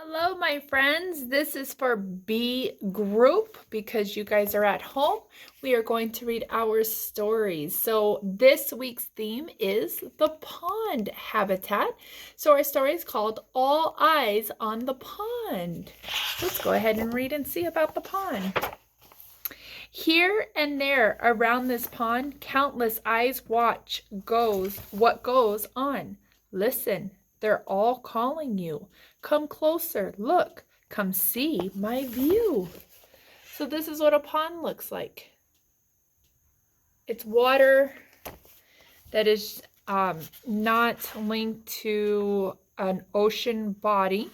Hello, my friends. This is for B group because you guys are at home. We are going to read our stories. So this week's theme is the pond habitat. So our story is called All Eyes on the Pond. Let's go ahead and read and see about the pond. Here and there around this pond, countless eyes watch what goes on. Listen, they're all calling you. Come closer, look, come see my view. So this is what a pond looks like. It's water that is not linked to an ocean body.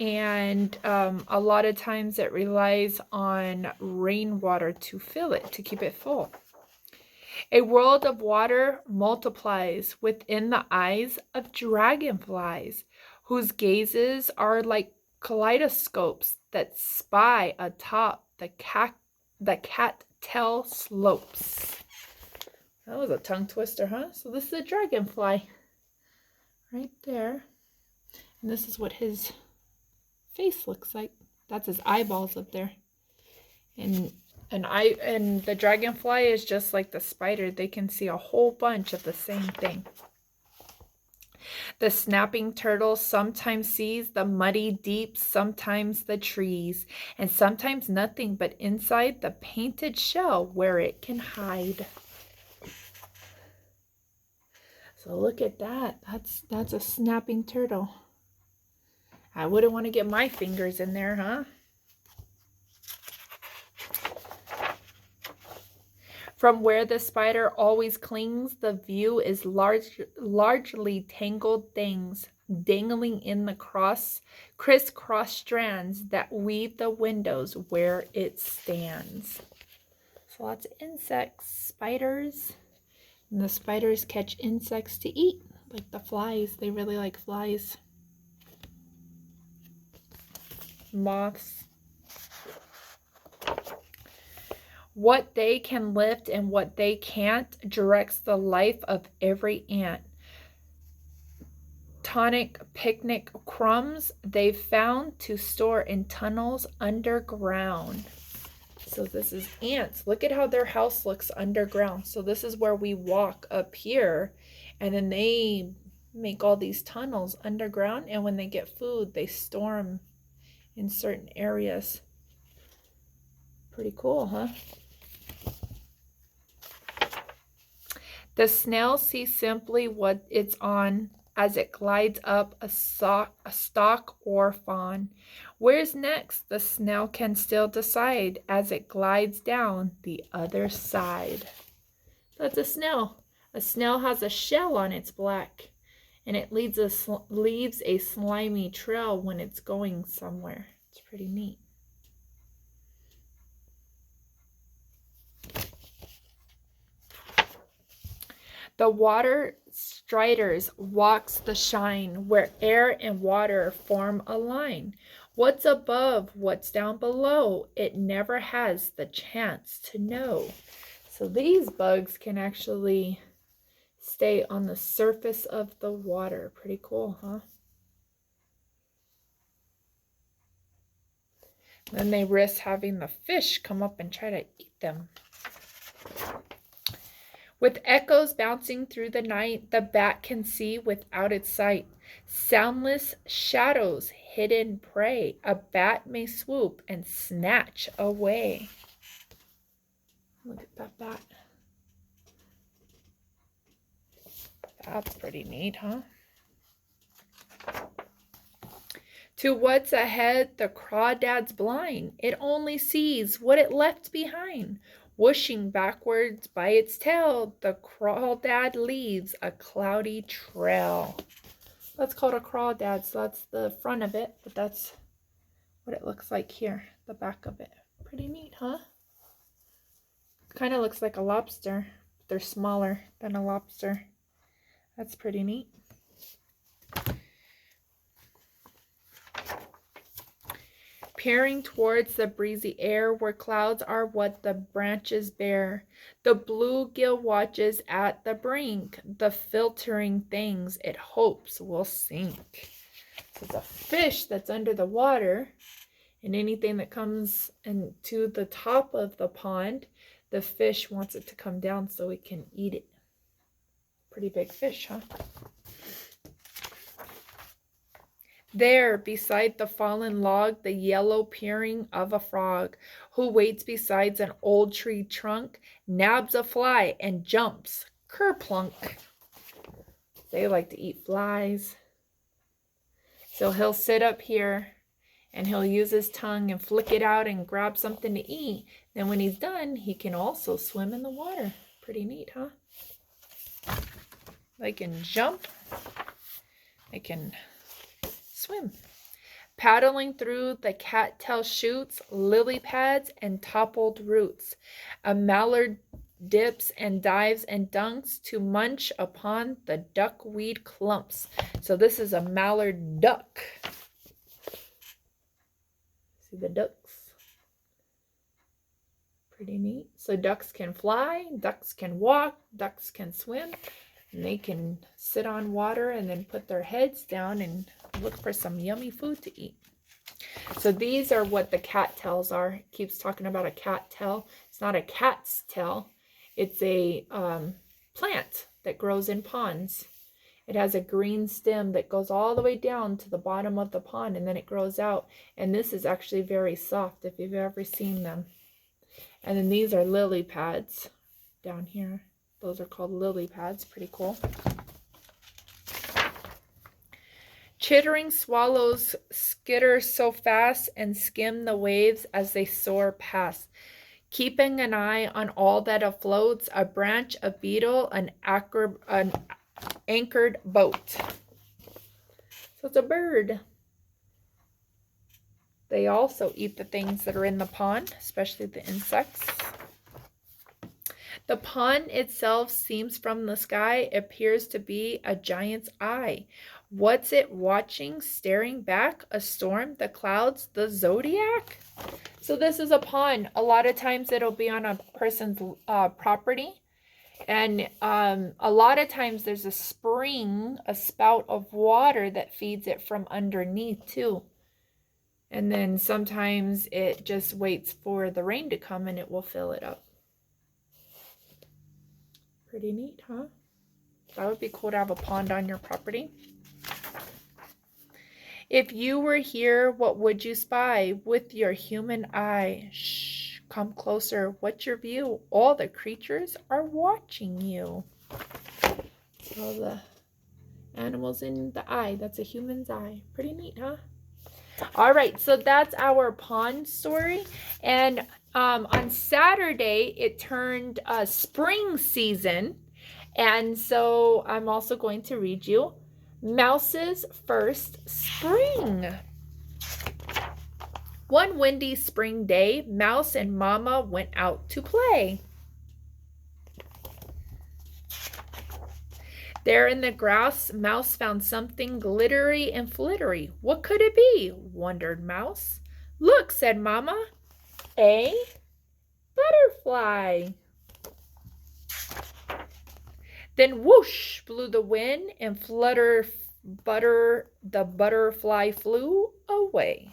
And a lot of times it relies on rainwater to fill it, to keep it full. A world of water multiplies within the eyes of dragonflies, whose gazes are like kaleidoscopes that spy atop the cattail slopes. That was a tongue twister, huh? So this is a dragonfly right there. And this is what his face looks like. That's his eyeballs up there. And the dragonfly is just like the spider. They can see a whole bunch of the same thing. The snapping turtle sometimes sees the muddy deep, sometimes the trees, and sometimes nothing but inside the painted shell where it can hide. So look at that. That's a snapping turtle. I wouldn't want to get my fingers in there, huh? From where the spider always clings, the view is largely tangled things dangling in the crisscross strands that weave the windows where it stands. So lots of insects, spiders, and the spiders catch insects to eat, like the flies. They really like flies. Moths. What they can lift and what they can't directs the life of every ant. Tonic picnic crumbs they've found to store in tunnels underground. So this is ants. Look at how their house looks underground. So this is where we walk up here, and then they make all these tunnels underground, and when they get food, they store them in certain areas. Pretty cool, huh? The snail sees simply what it's on as it glides up a stalk or fawn. Where's next? The snail can still decide as it glides down the other side. That's a snail. A snail has a shell on its back, and it leaves a slimy trail when it's going somewhere. It's pretty neat. The water striders walks the shine where air and water form a line. What's above, what's down below, it never has the chance to know. So these bugs can actually stay on the surface of the water. Pretty cool, huh? Then they risk having the fish come up and try to eat them. With echoes bouncing through the night, the bat can see without its sight. Soundless shadows, hidden prey, a bat may swoop and snatch away. Look at that bat. That's pretty neat, huh? To what's ahead, the crawdad's blind. It only sees what it left behind. Whooshing backwards by its tail, the crawdad leaves a cloudy trail. That's called a crawdad, so that's the front of it, but that's what it looks like here, the back of it. Pretty neat, huh? Kind of looks like a lobster, but they're smaller than a lobster. That's pretty neat. Peering towards the breezy air where clouds are what the branches bear. The bluegill watches at the brink, the filtering things it hopes will sink. So it's a fish that's under the water, and anything that comes into the top of the pond, the fish wants it to come down so it can eat it. Pretty big fish, huh? There, beside the fallen log, the yellow peering of a frog, who waits beside an old tree trunk, nabs a fly and jumps, kerplunk. They like to eat flies. So he'll sit up here and he'll use his tongue and flick it out and grab something to eat. Then when he's done, he can also swim in the water. Pretty neat, huh? They can jump. They can swim. Paddling through the cattail shoots, lily pads, and toppled roots. A mallard dips and dives and dunks to munch upon the duckweed clumps. So this is a mallard duck. See the ducks? Pretty neat. So ducks can fly, ducks can walk, ducks can swim, and they can sit on water and then put their heads down and look for some yummy food to eat. So these are what the cattails are. It keeps talking about a cattail. It's not a cat's tail. It's a plant that grows in ponds. It has a green stem that goes all the way down to the bottom of the pond, and then it grows out. And this is actually very soft if you've ever seen them. And then these are lily pads down here. Those are called lily pads. Pretty cool. Chittering swallows skitter so fast and skim the waves as they soar past. Keeping an eye on all that afloats, a branch, a beetle, an anchored boat. So it's a bird. They also eat the things that are in the pond, especially the insects. The pond itself seems from the sky, appears to be a giant's eye. What's it watching, staring back? A storm, the clouds, the zodiac? So this is a pond. A lot of times it'll be on a person's property. And a lot of times there's a spring, a spout of water that feeds it from underneath too. And then sometimes it just waits for the rain to come and it will fill it up. Pretty neat, huh? That would be cool to have a pond on your property. If you were here, what would you spy with your human eye? Shh, come closer. What's your view? All the creatures are watching you. All the animals in the eye. That's a human's eye. Pretty neat, huh? All right, so that's our pond story. And on Saturday, it turned spring season. And so I'm also going to read you Mouse's First Spring. One windy spring day, Mouse and Mama went out to play. There in the grass, Mouse found something glittery and flittery. What could it be? Wondered Mouse. Look, said Mama, a butterfly. Then whoosh blew the wind and the butterfly flew away.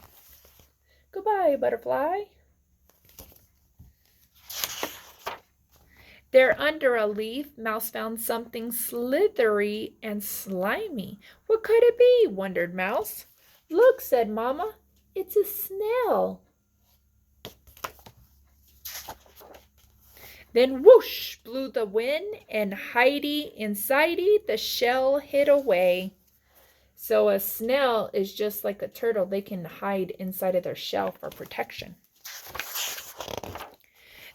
Goodbye, butterfly. There under a leaf, Mouse found something slithery and slimy. What could it be? Wondered Mouse. Look, said Mama, it's a snail. Then whoosh blew the wind, and hidey insidey the shell hid away. So a snail is just like a turtle. They can hide inside of their shell for protection.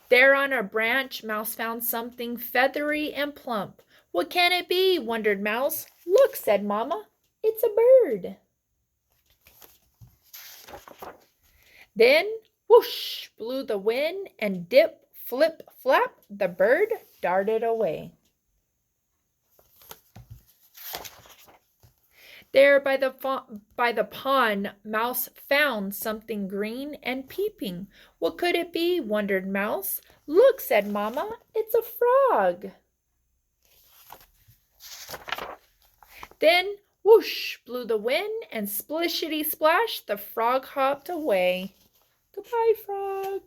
There on a branch, Mouse found something feathery and plump. What can it be? Wondered Mouse. Look, said Mama, it's a bird. Then whoosh blew the wind, and dip, flip, flap, the bird darted away. There by the pond, Mouse found something green and peeping. What could it be? Wondered Mouse. Look, said Mama, it's a frog. Then whoosh blew the wind, and splishity splash, the frog hopped away. Goodbye, frog.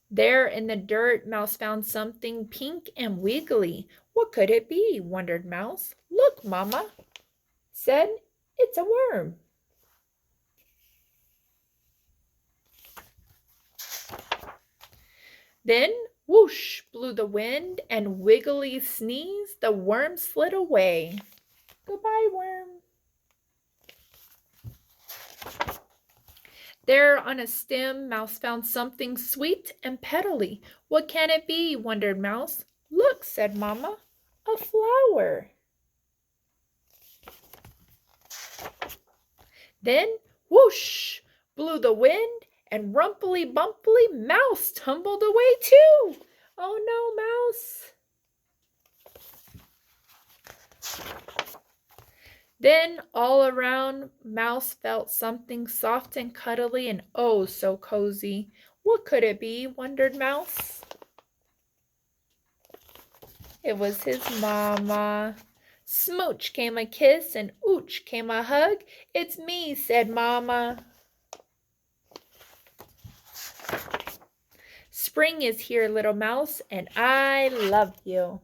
There in the dirt, Mouse found something pink and wiggly. What could it be? Wondered Mouse. Look, Mama said, it's a worm. Then whoosh blew the wind, and wiggly sneezed, the worm slid away. Goodbye, worm. There on a stem, Mouse found something sweet and petally. What can it be? Wondered Mouse. Look, said Mama, a flower. Then whoosh blew the wind, and rumply bumply Mouse tumbled away too. Oh no, Mouse. Then all around, Mouse felt something soft and cuddly and oh so cozy. What could it be? Wondered Mouse. It was his mama. Smooch came a kiss and ooch came a hug. It's me, said Mama. Spring is here, little mouse, and I love you.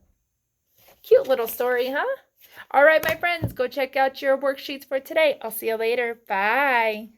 Cute little story, huh? All right, my friends, go check out your worksheets for today. I'll see you later. Bye.